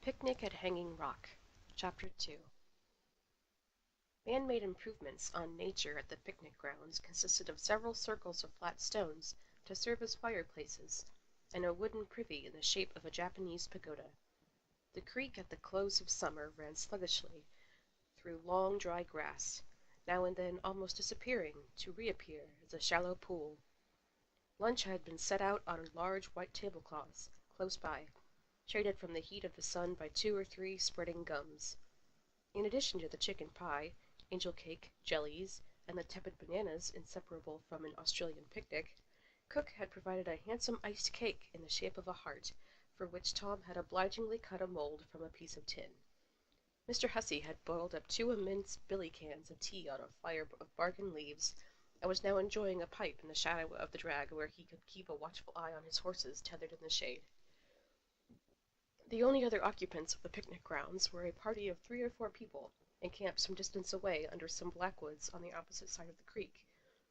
Picnic at Hanging Rock, Chapter 2. Man-made improvements on nature at the picnic grounds consisted of several circles of flat stones to serve as fireplaces, and a wooden privy in the shape of a Japanese pagoda. The creek at the close of summer ran sluggishly through long dry grass, now and then almost disappearing, to reappear as a shallow pool. Lunch had been set out on large white tablecloths close by, shaded from the heat of the sun by 2 or 3 spreading gums. In addition to the chicken pie, angel cake, jellies, and the tepid bananas inseparable from an Australian picnic, cook had provided a handsome iced cake in the shape of a heart, for which Tom had obligingly cut a mold from a piece of tin. Mr. Hussey had boiled up 2 immense billy cans of tea on a fire of bargain leaves, and was now enjoying a pipe in the shadow of the drag where he could keep a watchful eye on his horses tethered in the shade. The only other occupants of the picnic grounds were a party of 3 or 4 people, encamped some distance away under some blackwoods on the opposite side of the creek,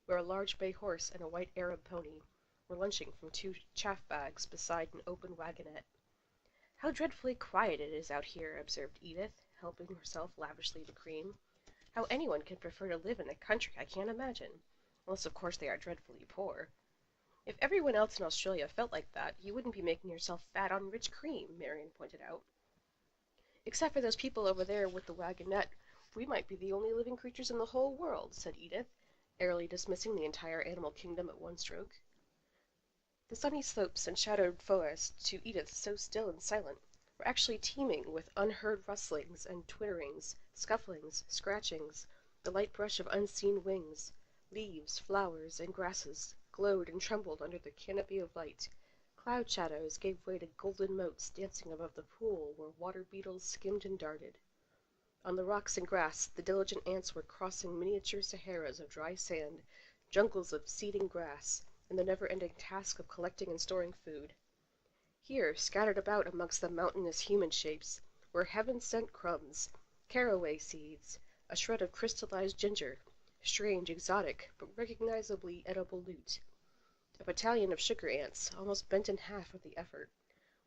where a large bay horse and a white Arab pony were lunching from 2 chaff bags beside an open wagonette. "How dreadfully quiet it is out here," observed Edith, helping herself lavishly to cream. "How anyone can prefer to live in the country I can't imagine, unless of course they are dreadfully poor." "If everyone else in Australia felt like that, you wouldn't be making yourself fat on rich cream," Marion pointed out. "Except for those people over there with the wagonette, we might be the only living creatures in the whole world," said Edith, airily dismissing the entire animal kingdom at one stroke. The sunny slopes and shadowed forest, to Edith so still and silent, were actually teeming with unheard rustlings and twitterings, scufflings, scratchings, the light brush of unseen wings. Leaves, flowers, and grasses glowed and trembled under the canopy of light. Cloud shadows gave way to golden motes dancing above the pool where water beetles skimmed and darted. On the rocks and grass the diligent ants were crossing miniature Saharas of dry sand, jungles of seeding grass, and the never-ending task of collecting and storing food. Here, scattered about amongst the mountainous human shapes, were heaven-sent crumbs, caraway seeds, a shred of crystallized ginger, strange, exotic, but recognizably edible loot. A battalion of sugar ants, almost bent in half with the effort,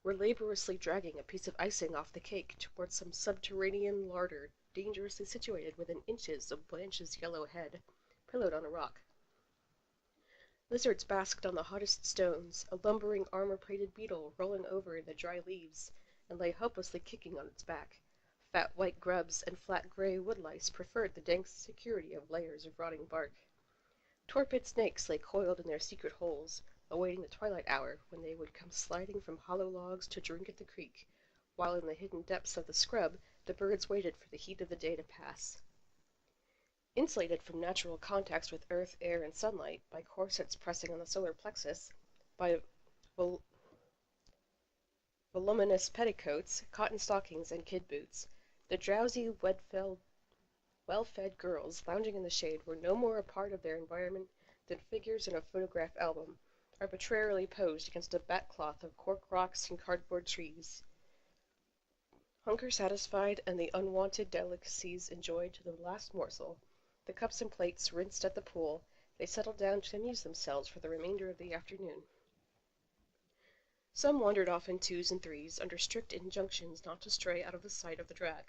were laboriously dragging a piece of icing off the cake towards some subterranean larder dangerously situated within inches of Blanche's yellow head, pillowed on a rock. Lizards basked on the hottest stones, a lumbering armor-plated beetle rolling over in the dry leaves, and lay hopelessly kicking on its back. Fat white grubs and flat gray woodlice preferred the dank security of layers of rotting bark. Torpid snakes lay coiled in their secret holes, awaiting the twilight hour when they would come sliding from hollow logs to drink at the creek, while in the hidden depths of the scrub the birds waited for the heat of the day to pass. Insulated from natural contacts with earth, air, and sunlight, by corsets pressing on the solar plexus, by voluminous petticoats, cotton stockings, and kid boots, the drowsy, well-fed girls lounging in the shade were no more a part of their environment than figures in a photograph album, arbitrarily posed against a backcloth of cork rocks and cardboard trees. Hunger satisfied, and the unwanted delicacies enjoyed to the last morsel, the cups and plates rinsed at the pool, they settled down to amuse themselves for the remainder of the afternoon. Some wandered off in 2s and 3s, under strict injunctions not to stray out of the sight of the drag.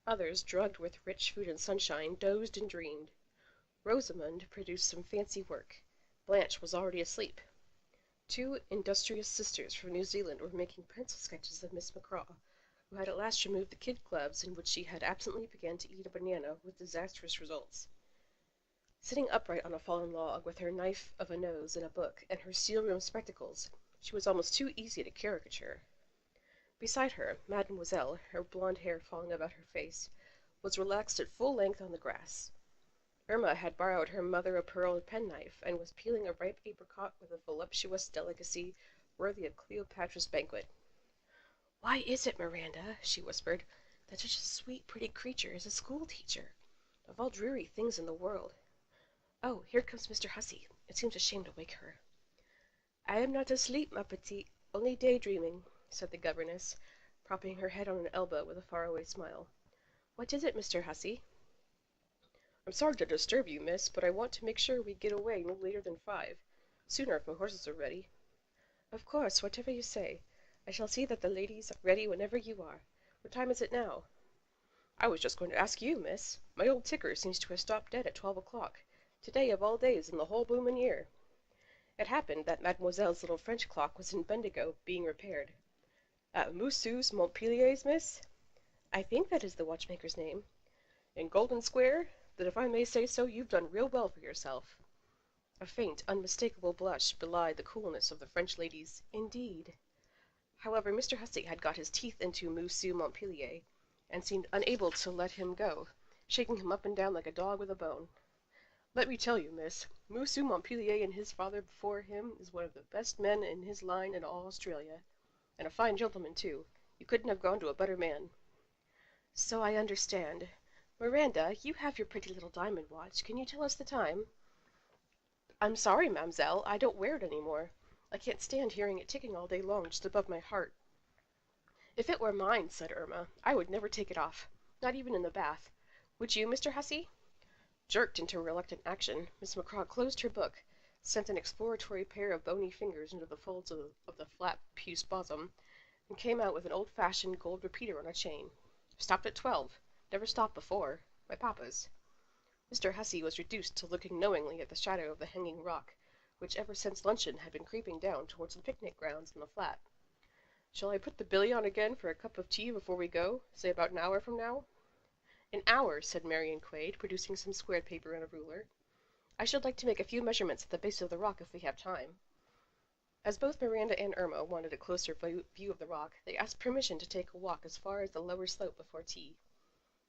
Others, drugged with rich food and sunshine, dozed and dreamed. Rosamond produced some fancy work. Blanche was already asleep. 2 industrious sisters from New Zealand were making pencil sketches of Miss McCraw, who had at last removed the kid gloves in which she had absently begun to eat a banana with disastrous results. Sitting upright on a fallen log, with her knife of a nose in a book, and her steel-rimmed spectacles, she was almost too easy to caricature. Beside her, Mademoiselle, her blonde hair falling about her face, was relaxed at full length on the grass. Irma had borrowed her mother-of-pearl penknife, and was peeling a ripe apricot with a voluptuous delicacy worthy of Cleopatra's banquet. "Why is it, Miranda," she whispered, "that such a sweet, pretty creature is a school-teacher? Of all dreary things in the world. Oh, here comes Mr. Hussey. It seems a shame to wake her." "I am not asleep, ma petite, only daydreaming," said the governess, propping her head on an elbow with a faraway smile. "What is it, Mr. Hussey?" "I'm sorry to disturb you, miss, but I want to make sure we get away no later than 5. Sooner if my horses are ready." "Of course, whatever you say. I shall see that the ladies are ready whenever you are. What time is it now?" "I was just going to ask you, miss. My old ticker seems to have stopped dead at 12 o'clock. Today of all days in the whole bloomin' year." It happened that Mademoiselle's little French clock was in Bendigo, being repaired. "At Monsieur's Montpellier's, miss?" "I think that is the watchmaker's name." "In Golden Square? Then if I may say so, you've done real well for yourself." A faint, unmistakable blush belied the coolness of the French lady's "Indeed." However, Mr. Hussey had got his teeth into Monsieur Montpellier, and seemed unable to let him go, shaking him up and down like a dog with a bone. "Let me tell you, miss, Monsieur Montpellier and his father before him is one of the best men in his line in all Australia. And a fine gentleman, too. You couldn't have gone to a better man." "So I understand. Miranda, you have your pretty little diamond watch. Can you tell us the time?" "I'm sorry, mamselle, I don't wear it any more. I can't stand hearing it ticking all day long just above my heart." "If it were mine," said Irma, "I would never take it off, not even in the bath. Would you, Mr. Hussey?" Jerked into reluctant action, Miss McCraw closed her book, sent an exploratory pair of bony fingers into the folds of the flat puce bosom, and came out with an old-fashioned gold repeater on a chain. "Stopped at 12. Never stopped before. My papa's." Mr. Hussey was reduced to looking knowingly at the shadow of the hanging rock, which ever since luncheon had been creeping down towards the picnic grounds in the flat. "Shall I put the billy on again for a cup of tea before we go, say about an hour from now?" "An hour," said Marion Quaid, producing some squared paper and a ruler. "I should like to make a few measurements at the base of the rock if we have time." As both Miranda and Irma wanted a closer view of the rock, they asked permission to take a walk as far as the lower slope before tea.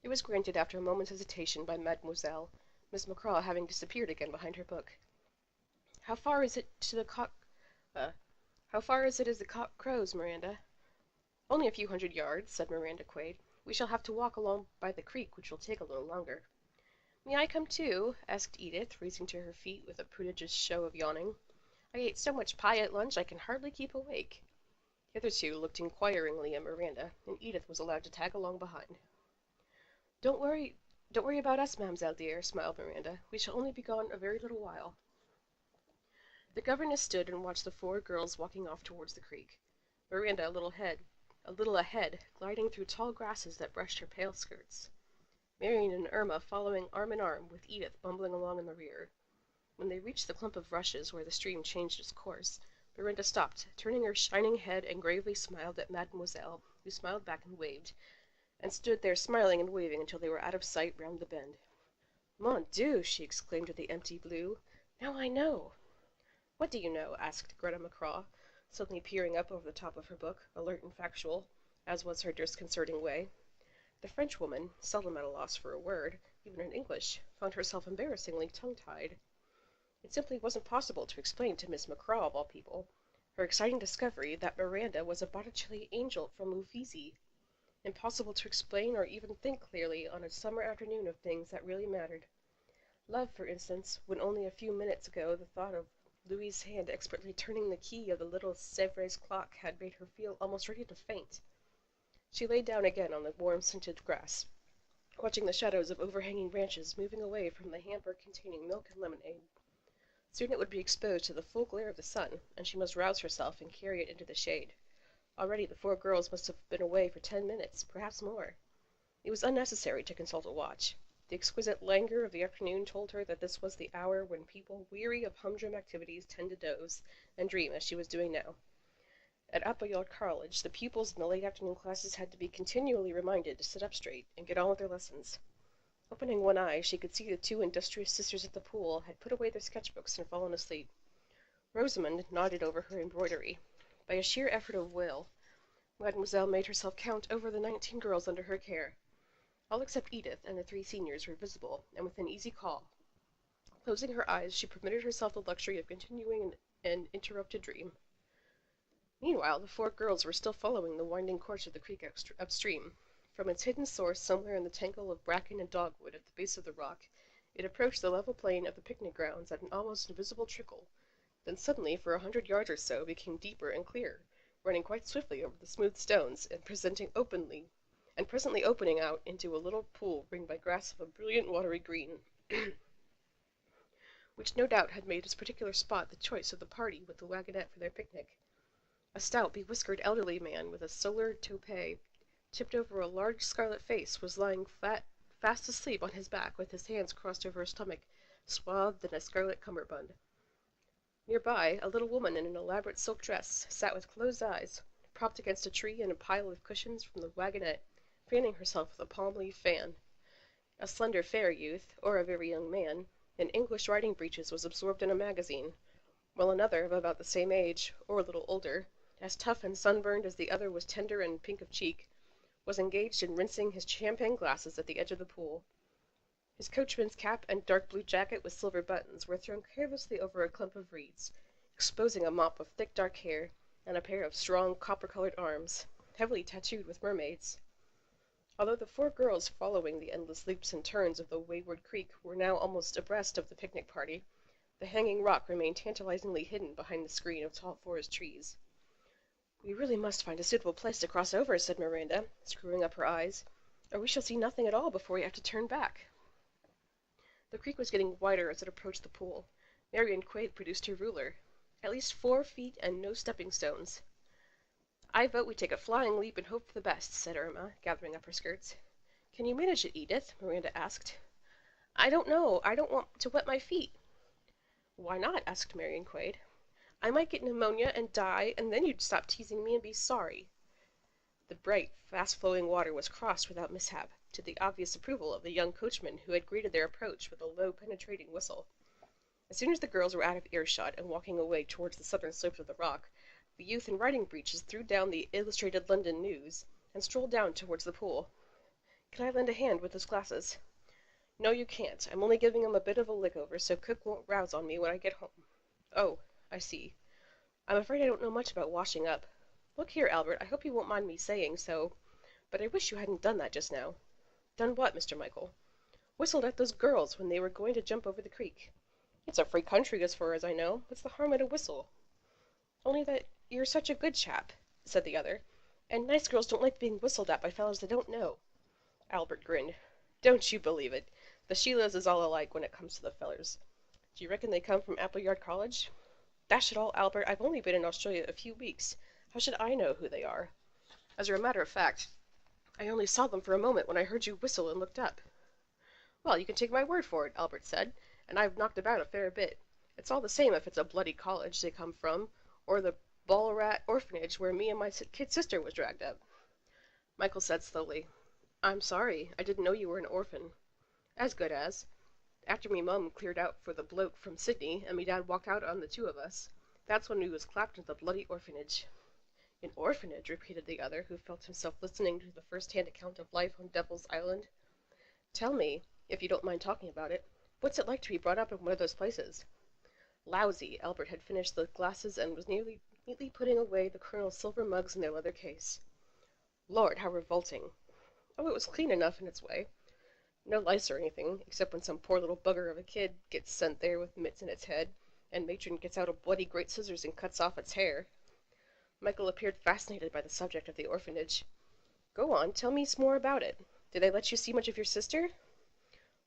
It was granted after a moment's hesitation by Mademoiselle, Miss McCraw having disappeared again behind her book. How far is it as the cock crows, Miranda?" "Only a few hundred yards," said Miranda Quaid. "We shall have to walk along by the creek, which will take a little longer." "May I come too?" asked Edith, rising to her feet with a prodigious show of yawning. "I ate so much pie at lunch I can hardly keep awake." The other two looked inquiringly at Miranda, and Edith was allowed to tag along behind. Don't worry about us, Mamselle dear," smiled Miranda. "We shall only be gone a very little while." The governess stood and watched the four girls walking off towards the creek. Miranda a little ahead, gliding through tall grasses that brushed her pale skirts. Marion and Irma following arm in arm, with Edith bumbling along in the rear. When they reached the clump of rushes where the stream changed its course, Miranda stopped, turning her shining head and gravely smiled at Mademoiselle, who smiled back and waved, and stood there smiling and waving until they were out of sight round the bend. "Mon Dieu!" she exclaimed at the empty blue. "Now I know." "What do you know?" asked Greta McCraw, suddenly peering up over the top of her book, alert and factual, as was her disconcerting way. The Frenchwoman, seldom at a loss for a word, even in English, found herself embarrassingly tongue-tied. It simply wasn't possible to explain to Miss McCraw, of all people, her exciting discovery that Miranda was a Botticelli angel from Uffizi. Impossible to explain or even think clearly on a summer afternoon of things that really mattered. Love, for instance, when only a few minutes ago the thought of Louis's hand expertly turning the key of the little Sèvres clock had made her feel almost ready to faint. She lay down again on the warm scented grass, watching the shadows of overhanging branches moving away from the hamper containing milk and lemonade. Soon it would be exposed to the full glare of the sun, and she must rouse herself and carry it into the shade. Already the four girls must have been away for 10 minutes, perhaps more. It was unnecessary to consult a watch. The exquisite languor of the afternoon told her that this was the hour when people weary of humdrum activities tend to doze and dream, as she was doing now. At Appleyard College, the pupils in the late afternoon classes had to be continually reminded to sit up straight and get on with their lessons. Opening one eye, she could see the two industrious sisters at the pool had put away their sketchbooks and fallen asleep. Rosamond nodded over her embroidery. By a sheer effort of will, Mademoiselle made herself count over the 19 girls under her care. All except Edith and the 3 seniors were visible, and within easy call. Closing her eyes, she permitted herself the luxury of continuing an interrupted dream. Meanwhile, the 4 girls were still following the winding course of the creek upstream. From its hidden source somewhere in the tangle of bracken and dogwood at the base of the rock, it approached the level plain of the picnic grounds at an almost invisible trickle, then suddenly for 100 yards or so became deeper and clearer, running quite swiftly over the smooth stones, and presently opening out into a little pool ringed by grass of a brilliant watery green, which no doubt had made this particular spot the choice of the party with the wagonette for their picnic. A stout, bewhiskered elderly man with a solar toupee tipped over a large scarlet face, was lying fast asleep on his back with his hands crossed over his stomach, swathed in a scarlet cummerbund. Nearby, a little woman in an elaborate silk dress sat with closed eyes, propped against a tree and a pile of cushions from the wagonette, fanning herself with a palm-leaf fan. A slender fair youth, or a very young man, in English riding breeches was absorbed in a magazine, while another of about the same age, or a little older, as tough and sunburned as the other was tender and pink of cheek, was engaged in rinsing his champagne glasses at the edge of the pool. His coachman's cap and dark blue jacket with silver buttons were thrown carelessly over a clump of reeds, exposing a mop of thick dark hair and a pair of strong copper-colored arms, heavily tattooed with mermaids. Although the 4 girls following the endless leaps and turns of the wayward creek were now almost abreast of the picnic party, the hanging rock remained tantalizingly hidden behind the screen of tall forest trees. "We really must find a suitable place to cross over," said Miranda, screwing up her eyes, "or we shall see nothing at all before we have to turn back." The creek was getting wider as it approached the pool. Marion Quaid produced her ruler. "At least 4 feet and no stepping stones." "I vote we take a flying leap and hope for the best," said Irma, gathering up her skirts. "Can you manage it, Edith?" Miranda asked. "I don't know. I don't want to wet my feet." "Why not?" asked Marion Quaid. "I might get pneumonia and die, and then you'd stop teasing me and be sorry." The bright, fast-flowing water was crossed without mishap, to the obvious approval of the young coachman who had greeted their approach with a low, penetrating whistle. As soon as the girls were out of earshot and walking away towards the southern slopes of the rock, the youth in riding breeches threw down the Illustrated London News and strolled down towards the pool. "Can I lend a hand with those glasses?" "No, you can't. I'm only giving 'em a bit of a lick-over so cook won't rouse on me when I get home." "Oh, I see. I'm afraid I don't know much about washing up. Look here, Albert, I hope you won't mind me saying so, but I wish you hadn't done that just now." "Done what, Mr. Michael?" "Whistled at those girls when they were going to jump over the creek." "It's a free country as far as I know. What's the harm in a whistle?" "Only that you're such a good chap," said the other, "and nice girls don't like being whistled at by fellows they don't know." Albert grinned. "Don't you believe it. The Sheilas is all alike when it comes to the fellers. Do you reckon they come from Appleyard College?" "Dash it all, Albert, I've only been in Australia a few weeks. How should I know who they are? As a matter of fact, I only saw them for a moment when I heard you whistle and looked up." "Well, you can take my word for it," Albert said, "and I've knocked about a fair bit. It's all the same if it's a bloody college they come from, or the Ballarat orphanage where me and my kid sister was dragged up." Michael said slowly, "I'm sorry, I didn't know you were an orphan." "As good as. After me mum cleared out for the bloke from Sydney, and me dad walked out on the 2 of us, that's when we was clapped into the bloody orphanage." "An orphanage?" repeated the other, who felt himself listening to the first-hand account of life on Devil's Island. "Tell me, if you don't mind talking about it, what's it like to be brought up in one of those places?" "Lousy." Albert had finished the glasses and was neatly putting away the Colonel's silver mugs in their leather case. "Lord, how revolting." "Oh, it was clean enough in its way. No lice or anything, except when some poor little bugger of a kid gets sent there with mitts in its head, and matron gets out a bloody great scissors and cuts off its hair." Michael appeared fascinated by the subject of the orphanage. "Go on, tell me some more about it. Did they let you see much of your sister?"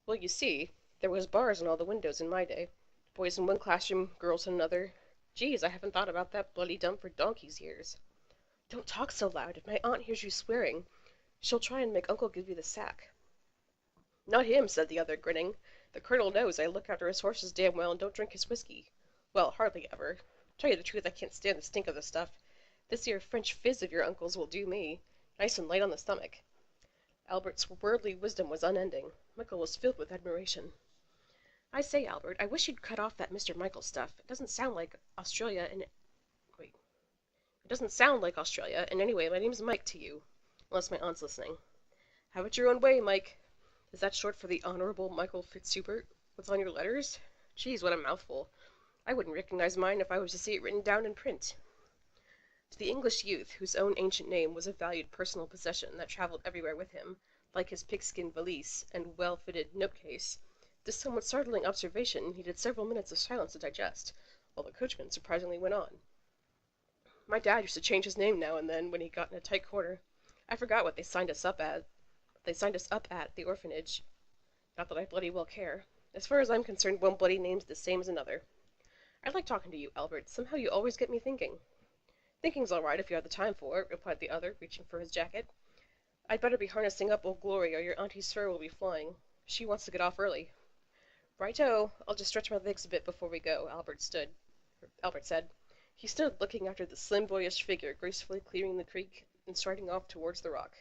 "Well, you see, there was bars in all the windows in my day. Boys in one classroom, girls in another. Geez, I haven't thought about that bloody dump for donkey's years." "Don't talk so loud. If my aunt hears you swearing, she'll try and make Uncle give you the sack." "Not him," said the other, grinning. "The Colonel knows I look after his horses damn well and don't drink his whiskey. Well, hardly ever. Tell you the truth, I can't stand the stink of the stuff. This here French fizz of your uncle's will do me. Nice and light on the stomach." Albert's worldly wisdom was unending. Michael was filled with admiration. "I say, Albert, I wish you'd cut off that Mr. Michael stuff. It doesn't sound like Australia, and anyway, my name's Mike to you, unless my aunt's listening." "Have it your own way, Mike. Is that short for the Honorable Michael Fitzhubert? What's on your letters? Geez, what a mouthful. I wouldn't recognize mine if I was to see it written down in print." To the English youth, whose own ancient name was a valued personal possession that travelled everywhere with him, like his pigskin valise and well-fitted note-case, this somewhat startling observation needed several minutes of silence to digest, while the coachman surprisingly went on. "My dad used to change his name now and then when he got in a tight corner. I forgot what they signed us up at the orphanage. Not that I bloody well care. As far as I'm concerned, one bloody name's the same as another. I like talking to you, Albert. Somehow you always get me thinking." "Thinking's all right if you have the time for it," replied the other, reaching for his jacket. I'd better be harnessing up Old Glory or your Auntie's fur will be flying. She wants to get off early. Righto, I'll just stretch my legs a bit before we go, Albert said. He stood looking after the slim boyish figure gracefully clearing the creek and striding off towards the rock.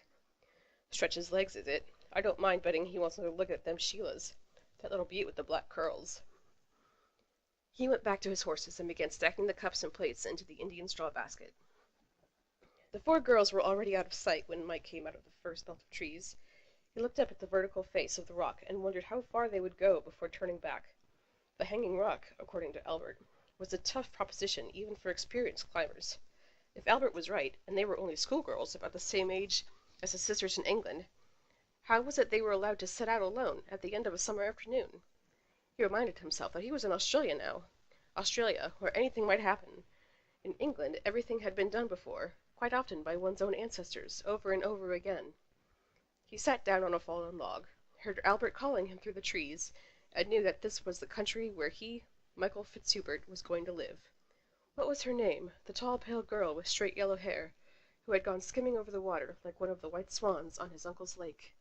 Stretch his legs, is it? I don't mind betting he wants another look at them Sheilas. That little beaut with the black curls. He went back to his horses and began stacking the cups and plates into the Indian straw basket. The four girls were already out of sight when Mike came out of the first belt of trees. He looked up at the vertical face of the rock and wondered how far they would go before turning back. The hanging rock, according to Albert, was a tough proposition even for experienced climbers. If Albert was right, and they were only schoolgirls about the same age as his sisters in England, how was it they were allowed to set out alone at the end of a summer afternoon? He reminded himself that he was in Australia now. Australia, where anything might happen. In England, everything had been done before, quite often by one's own ancestors, over and over again. He sat down on a fallen log, heard Albert calling him through the trees, and knew that this was the country where he, Michael Fitzhubert, was going to live. What was her name, the tall, pale girl with straight yellow hair, who had gone skimming over the water like one of the white swans on his uncle's lake?